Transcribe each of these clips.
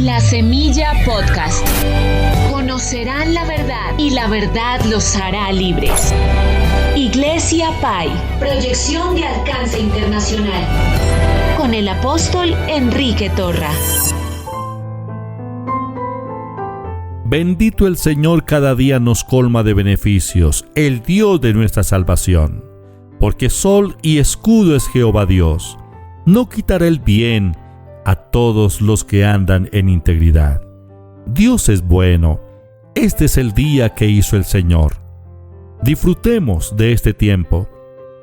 La Semilla Podcast. Conocerán la verdad y la verdad los hará libres. Iglesia Pai, proyección de alcance internacional. Con el apóstol Enrique Torra. Bendito el Señor, cada día nos colma de beneficios, el Dios de nuestra salvación. Porque sol y escudo es Jehová Dios. No quitará el bien a todos los que andan en integridad. Dios es bueno. Este es el día que hizo el Señor. Disfrutemos de este tiempo.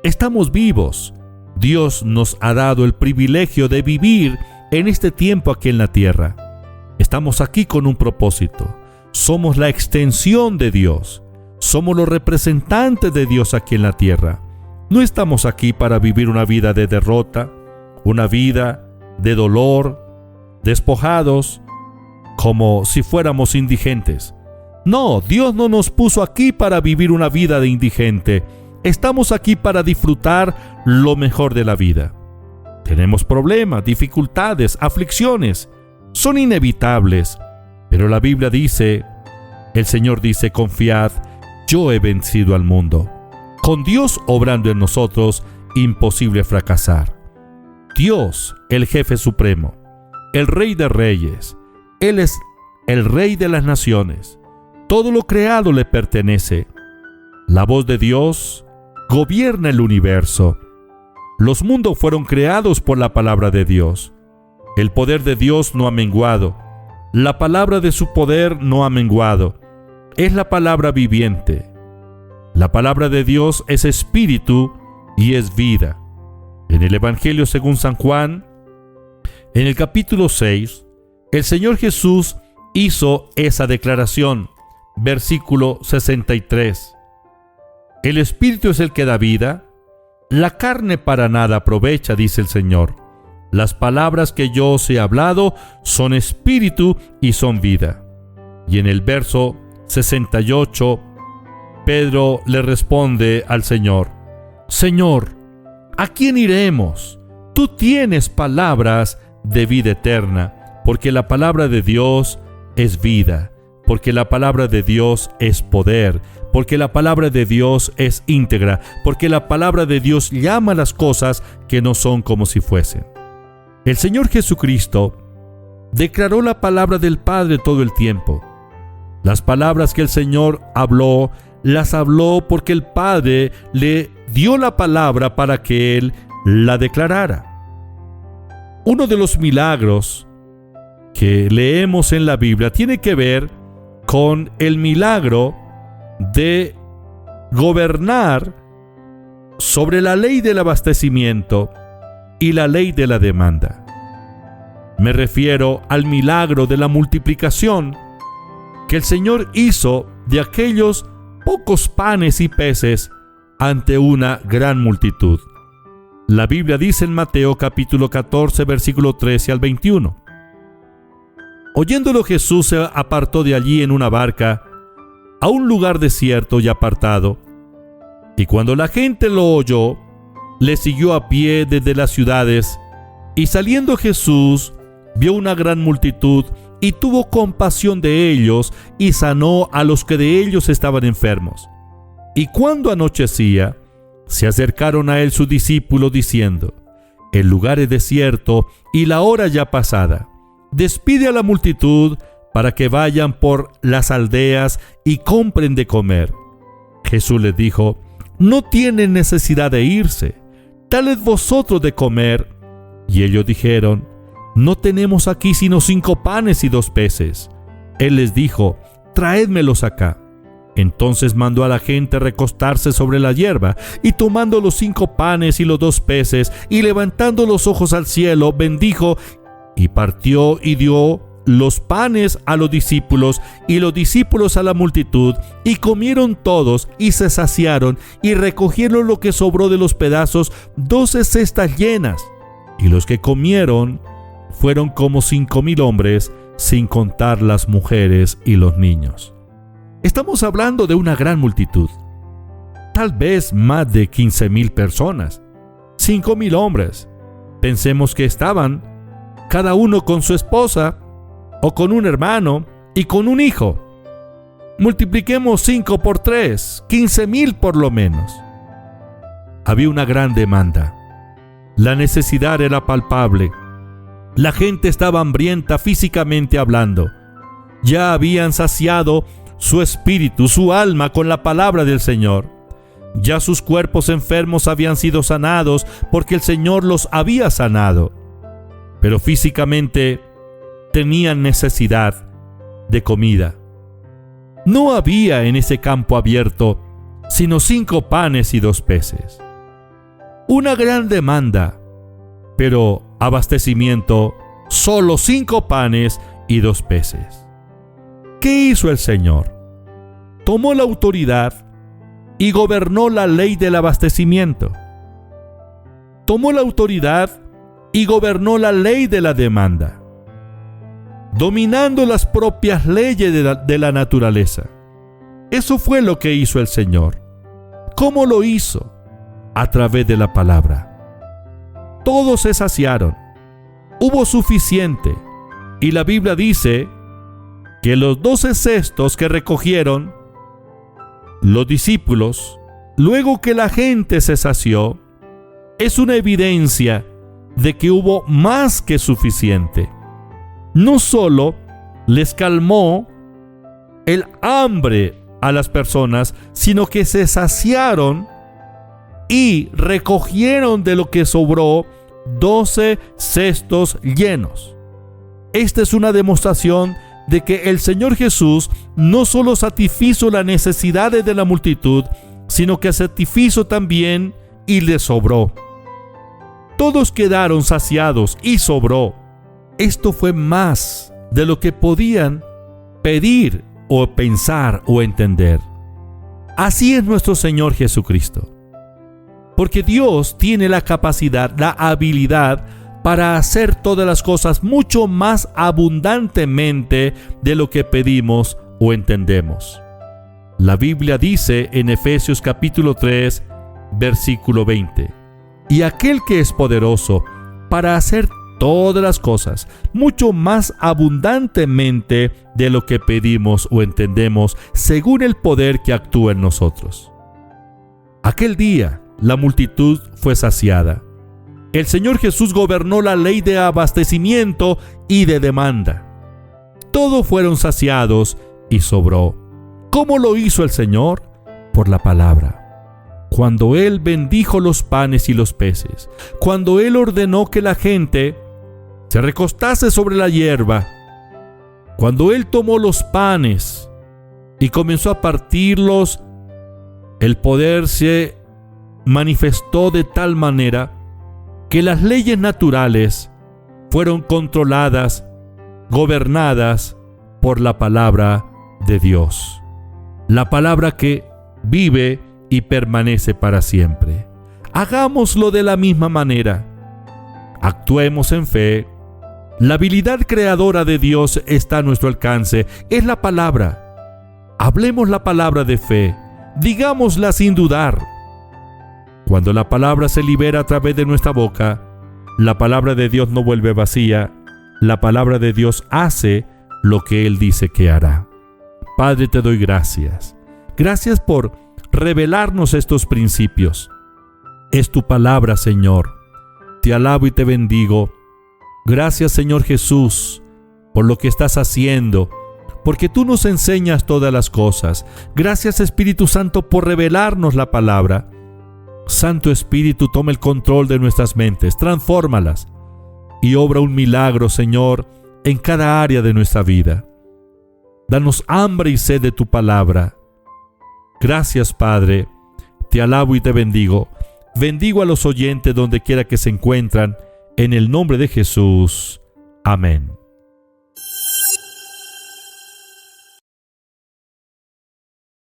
Estamos vivos. Dios nos ha dado el privilegio de vivir en este tiempo aquí en la tierra. Estamos aquí con un propósito. Somos la extensión de Dios. Somos los representantes de Dios aquí en la tierra. No estamos aquí para vivir una vida de derrota, una vida de dolor, despojados, como si fuéramos indigentes. No, Dios no nos puso aquí para vivir una vida de indigente. Estamos aquí para disfrutar lo mejor de la vida. Tenemos problemas, dificultades, aflicciones. Son inevitables. Pero la Biblia dice, el Señor dice, confiad, yo he vencido al mundo. Con Dios obrando en nosotros, imposible fracasar. Dios, el jefe supremo, el Rey de Reyes, Él es el Rey de las naciones. Todo lo creado le pertenece. La voz de Dios gobierna el universo. Los mundos fueron creados por la palabra de Dios. El poder de Dios no ha menguado. La palabra de su poder no ha menguado. Es la palabra viviente. La palabra de Dios es espíritu y es vida. En el Evangelio según San Juan, en el capítulo 6, el Señor Jesús hizo esa declaración. Versículo 63. El espíritu es el que da vida. La carne para nada aprovecha, dice el Señor. Las palabras que yo os he hablado son espíritu y son vida. Y en el verso 68, Pedro le responde al Señor: Señor, ¿a quién iremos? Tú tienes palabras de vida eterna, porque la palabra de Dios es vida, porque la palabra de Dios es poder, porque la palabra de Dios es íntegra, porque la palabra de Dios llama las cosas que no son como si fuesen. El Señor Jesucristo declaró la palabra del Padre todo el tiempo. Las palabras que el Señor habló, las habló porque el Padre le dio la palabra para que Él la declarara. Uno de los milagros que leemos en la Biblia tiene que ver con el milagro de gobernar sobre la ley del abastecimiento y la ley de la demanda. Me refiero al milagro de la multiplicación que el Señor hizo de aquellos pocos panes y peces ante una gran multitud. La Biblia dice en Mateo capítulo 14, versículo 13 al 21. Oyéndolo, Jesús se apartó de allí en una barca a un lugar desierto y apartado. Y cuando la gente lo oyó, le siguió a pie desde las ciudades. Y saliendo Jesús, vio una gran multitud y tuvo compasión de ellos y sanó a los que de ellos estaban enfermos. Y cuando anochecía, se acercaron a él sus discípulos diciendo: El lugar es desierto y la hora ya pasada. Despide a la multitud para que vayan por las aldeas y compren de comer. Jesús les dijo: No tienen necesidad de irse, dadles vosotros de comer. Y ellos dijeron: No tenemos aquí sino 5 panes y 2 peces. Él les dijo: Traédmelos acá. Entonces mandó a la gente recostarse sobre la hierba, y tomando los 5 panes y los 2 peces, y levantando los ojos al cielo, bendijo, y partió y dio los panes a los discípulos, y los discípulos a la multitud, y comieron todos, y se saciaron, y recogieron lo que sobró de los pedazos, 12 cestas llenas. Y los que comieron fueron como 5,000 hombres, sin contar las mujeres y los niños. Estamos hablando de una gran multitud, tal vez más de 15,000 personas, 5,000 hombres. Pensemos que estaban cada uno con su esposa o con un hermano y con un hijo. Multipliquemos 5 por 3, 15,000 por lo menos. Había una gran demanda. La necesidad era palpable. La gente estaba hambrienta físicamente hablando. Ya habían saciado su espíritu, su alma con la palabra del Señor. Ya sus cuerpos enfermos habían sido sanados porque el Señor los había sanado. Pero físicamente tenían necesidad de comida. No había en ese campo abierto sino 5 panes y 2 peces. Una gran demanda, pero abastecimiento, solo 5 panes y 2 peces. ¿Qué hizo el Señor? Tomó la autoridad y gobernó la ley del abastecimiento. Tomó la autoridad y gobernó la ley de la demanda, dominando las propias leyes de la naturaleza. Eso fue lo que hizo el Señor. ¿Cómo lo hizo? A través de la palabra. Todos se saciaron. Hubo suficiente. Y la Biblia dice que los 12 cestos que recogieron los discípulos, luego que la gente se sació, es una evidencia de que hubo más que suficiente. No solo les calmó el hambre a las personas, sino que se saciaron y recogieron de lo que sobró 12 cestos llenos. Esta es una demostración de que el Señor Jesús no solo satisfizo las necesidades de la multitud, sino que satisfizo también y les sobró. Todos quedaron saciados y sobró. Esto fue más de lo que podían pedir o pensar o entender. Así es nuestro Señor Jesucristo. Porque Dios tiene la capacidad, la habilidad para hacer todas las cosas mucho más abundantemente de lo que pedimos o entendemos. La Biblia dice en Efesios capítulo 3, versículo 20: y aquel que es poderoso para hacer todas las cosas mucho más abundantemente de lo que pedimos o entendemos, según el poder que actúa en nosotros. Aquel día la multitud fue saciada. El Señor Jesús gobernó la ley de abastecimiento y de demanda. Todos fueron saciados y sobró. ¿Cómo lo hizo el Señor? Por la palabra. Cuando Él bendijo los panes y los peces, cuando Él ordenó que la gente se recostase sobre la hierba, cuando Él tomó los panes y comenzó a partirlos, el poder se manifestó de tal manera que las leyes naturales fueron controladas, gobernadas por la palabra de Dios. La palabra que vive y permanece para siempre. Hagámoslo de la misma manera. Actuemos en fe. La habilidad creadora de Dios está a nuestro alcance. Es la palabra. Hablemos la palabra de fe. Digámosla sin dudar. Cuando la palabra se libera a través de nuestra boca, la palabra de Dios no vuelve vacía. La palabra de Dios hace lo que Él dice que hará. Padre, te doy gracias. Gracias por revelarnos estos principios. Es tu palabra, Señor. Te alabo y te bendigo. Gracias, Señor Jesús, por lo que estás haciendo, porque tú nos enseñas todas las cosas. Gracias, Espíritu Santo, por revelarnos la palabra. Santo Espíritu, toma el control de nuestras mentes, transfórmalas y obra un milagro, Señor, en cada área de nuestra vida. Danos hambre y sed de tu palabra. Gracias, Padre. Te alabo y te bendigo. Bendigo a los oyentes donde quiera que se encuentran. En el nombre de Jesús. Amén.